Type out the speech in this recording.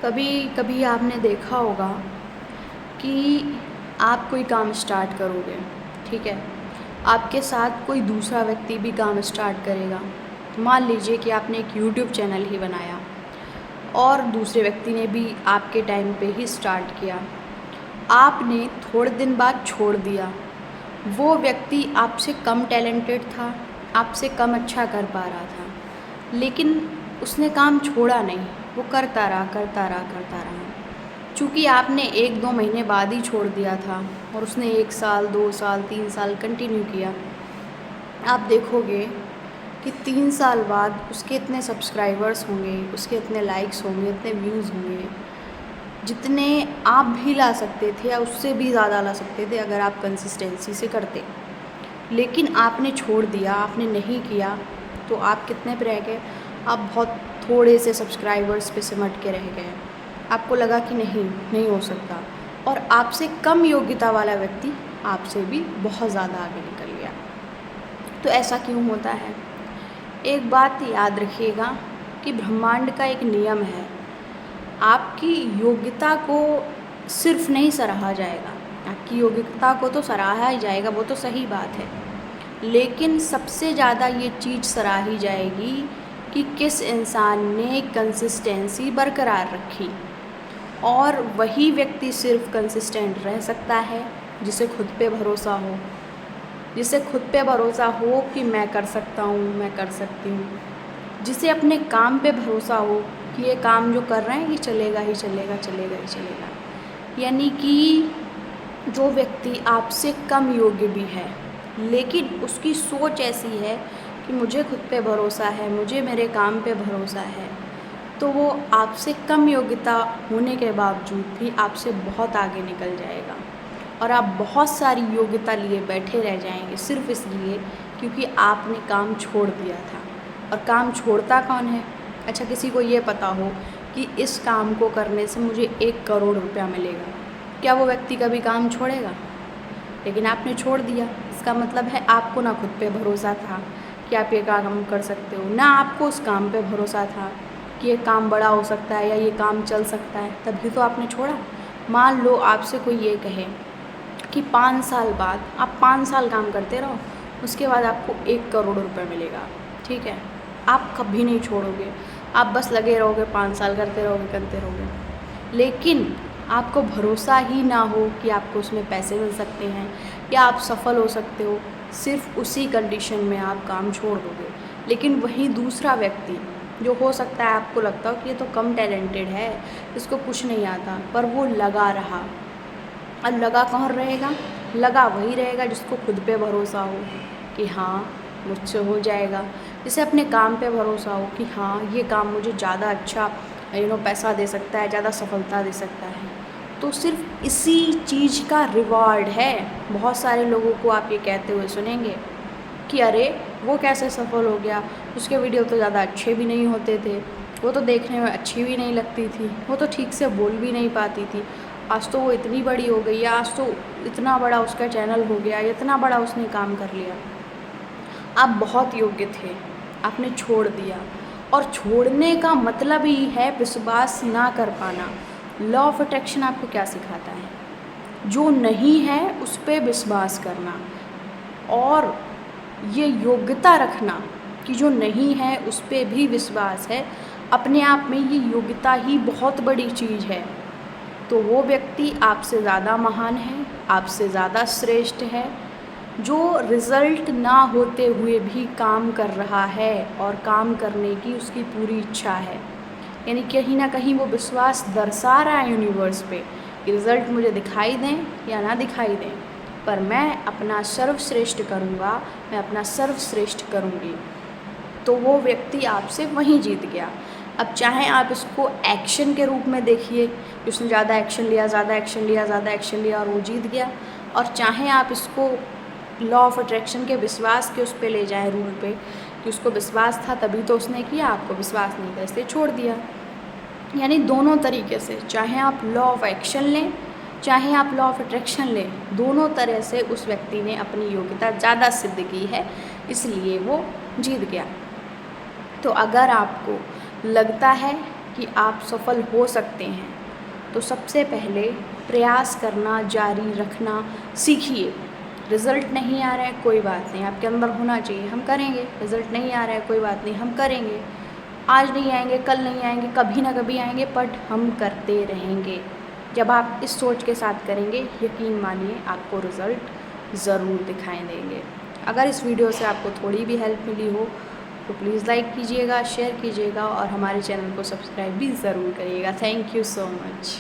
कभी कभी आपने देखा होगा कि आप कोई काम स्टार्ट करोगे, ठीक है। आपके साथ कोई दूसरा व्यक्ति भी काम स्टार्ट करेगा। मान लीजिए कि आपने एक यूट्यूब चैनल ही बनाया और दूसरे व्यक्ति ने भी आपके टाइम पे ही स्टार्ट किया। आपने थोड़े दिन बाद छोड़ दिया। वो व्यक्ति आपसे कम टैलेंटेड था, आपसे कम अच्छा कर पा रहा था, लेकिन उसने काम छोड़ा नहीं। वो करता रहा करता रहा करता रहा। चूँकि आपने 1-2 महीने बाद ही छोड़ दिया था और उसने 1 साल 2 साल 3 साल कंटिन्यू किया, आप देखोगे कि 3 साल बाद उसके इतने सब्सक्राइबर्स होंगे, उसके इतने लाइक्स होंगे, इतने व्यूज़ होंगे, जितने आप भी ला सकते थे या उससे भी ज़्यादा ला सकते थे अगर आप कंसिस्टेंसी से करते। लेकिन आपने छोड़ दिया, आपने नहीं किया, तो आप कितने पे रह गए? आप बहुत थोड़े से सब्सक्राइबर्स पे सिमट के रह गए। आपको लगा कि नहीं हो सकता, और आपसे कम योग्यता वाला व्यक्ति आपसे भी बहुत ज़्यादा आगे निकल गया। तो ऐसा क्यों होता है? एक बात याद रखिएगा कि ब्रह्मांड का एक नियम है, आपकी योग्यता को सिर्फ नहीं सराहा जाएगा। आपकी योग्यता को तो सराहा ही जाएगा, वो तो सही बात है, लेकिन सबसे ज़्यादा ये चीज़ सराही जाएगी कि किस इंसान ने कंसिस्टेंसी बरकरार रखी। और वही व्यक्ति सिर्फ कंसिस्टेंट रह सकता है जिसे खुद पे भरोसा हो, जिसे खुद पे भरोसा हो कि मैं कर सकता हूँ, मैं कर सकती हूँ, जिसे अपने काम पे भरोसा हो कि ये काम जो कर रहे हैं ये चलेगा ही चलेगा, चलेगा ही चलेगा। यानी कि जो व्यक्ति आपसे कम योग्य भी है, लेकिन उसकी सोच ऐसी है कि मुझे खुद पे भरोसा है, मुझे मेरे काम पे भरोसा है, तो वो आपसे कम योग्यता होने के बावजूद भी आपसे बहुत आगे निकल जाएगा। और आप बहुत सारी योग्यता लिए बैठे रह जाएंगे सिर्फ इसलिए क्योंकि आपने काम छोड़ दिया था। और काम छोड़ता कौन है? अच्छा, किसी को ये पता हो कि इस काम को करने से मुझे 1 करोड़ रुपया मिलेगा, क्या वो व्यक्ति कभी काम छोड़ेगा? लेकिन आपने छोड़ दिया। इसका मतलब है आपको ना खुद पे भरोसा था कि आप ये काम कर सकते हो, ना आपको उस काम पे भरोसा था कि ये काम बड़ा हो सकता है या ये काम चल सकता है, तभी तो आपने छोड़ा। मान लो आपसे कोई ये कहे कि 5 साल बाद आप 5 साल काम करते रहो, उसके बाद आपको 1 करोड़ रुपए मिलेगा, ठीक है। आप कभी नहीं छोड़ोगे, आप बस लगे रहोगे, 5 साल करते रहोगे। लेकिन आपको भरोसा ही ना हो कि आपको उसमें पैसे मिल सकते हैं या आप सफल हो सकते हो, सिर्फ उसी कंडीशन में आप काम छोड़ दोगे। लेकिन वही दूसरा व्यक्ति जो हो सकता है आपको लगता हो कि ये तो कम टैलेंटेड है, इसको कुछ नहीं आता, पर वो लगा रहा। और लगा कौन रहेगा? लगा वही रहेगा जिसको खुद पे भरोसा हो कि हाँ मुझसे हो जाएगा, जिसे अपने काम पे भरोसा हो कि हाँ ये काम मुझे ज़्यादा अच्छा पैसा दे सकता है, ज़्यादा सफलता दे सकता है। तो सिर्फ इसी चीज़ का रिवॉर्ड है। बहुत सारे लोगों को आप ये कहते हुए सुनेंगे कि अरे वो कैसे सफल हो गया, उसके वीडियो तो ज़्यादा अच्छे भी नहीं होते थे, वो तो देखने में अच्छी भी नहीं लगती थी, वो तो ठीक से बोल भी नहीं पाती थी, आज तो वो इतनी बड़ी हो गई है, आज तो इतना बड़ा उसका चैनल हो गया, इतना बड़ा उसने काम कर लिया। आप बहुत योग्य थे, आपने छोड़ दिया। और छोड़ने का मतलब ही है विश्वास ना कर पाना। लॉ ऑफ अट्रैक्शन आपको क्या सिखाता है? जो नहीं है उस पर विश्वास करना, और ये योग्यता रखना कि जो नहीं है उस पर भी विश्वास है। अपने आप में ये योग्यता ही बहुत बड़ी चीज़ है। तो वो व्यक्ति आपसे ज़्यादा महान है, आपसे ज़्यादा श्रेष्ठ है, जो रिज़ल्ट ना होते हुए भी काम कर रहा है और काम करने की उसकी पूरी इच्छा है। यानी कहीं ना कहीं वो विश्वास दर्शा रहा है यूनिवर्स पे कि रिज़ल्ट मुझे दिखाई दें या ना दिखाई दें, पर मैं अपना सर्वश्रेष्ठ करूँगा, मैं अपना सर्वश्रेष्ठ करूँगी। तो वो व्यक्ति आपसे वहीं जीत गया। अब चाहे आप इसको एक्शन के रूप में देखिए कि उसने ज़्यादा एक्शन लिया, ज़्यादा एक्शन लिया, ज़्यादा एक्शन लिया और वो जीत गया, और चाहे आप इसको लॉ ऑफ अट्रैक्शन के विश्वास के उस पे ले जाएं, रूल पे, कि उसको विश्वास था तभी तो उसने किया, आपको विश्वास नहीं था इसलिए छोड़ दिया। यानी दोनों तरीके से, चाहे आप लॉ ऑफ एक्शन लें, चाहे आप लॉ ऑफ अट्रैक्शन लें, दोनों तरह से उस व्यक्ति ने अपनी योग्यता ज़्यादा सिद्ध की है, इसलिए वो जीत गया। तो अगर आपको लगता है कि आप सफल हो सकते हैं, तो सबसे पहले प्रयास करना जारी रखना सीखिए। रिज़ल्ट नहीं आ रहा है कोई बात नहीं, आपके अंदर होना चाहिए हम करेंगे। रिज़ल्ट नहीं आ रहा है कोई बात नहीं, हम करेंगे। आज नहीं आएंगे, कल नहीं आएंगे, कभी ना कभी आएंगे, बट हम करते रहेंगे। जब आप इस सोच के साथ करेंगे, यकीन मानिए आपको रिज़ल्ट ज़रूर दिखाई देंगे। अगर इस वीडियो से आपको थोड़ी भी हेल्प मिली हो तो प्लीज़ लाइक कीजिएगा, शेयर कीजिएगा और हमारे चैनल को सब्सक्राइब भी ज़रूर करिएगा। Thank you so much.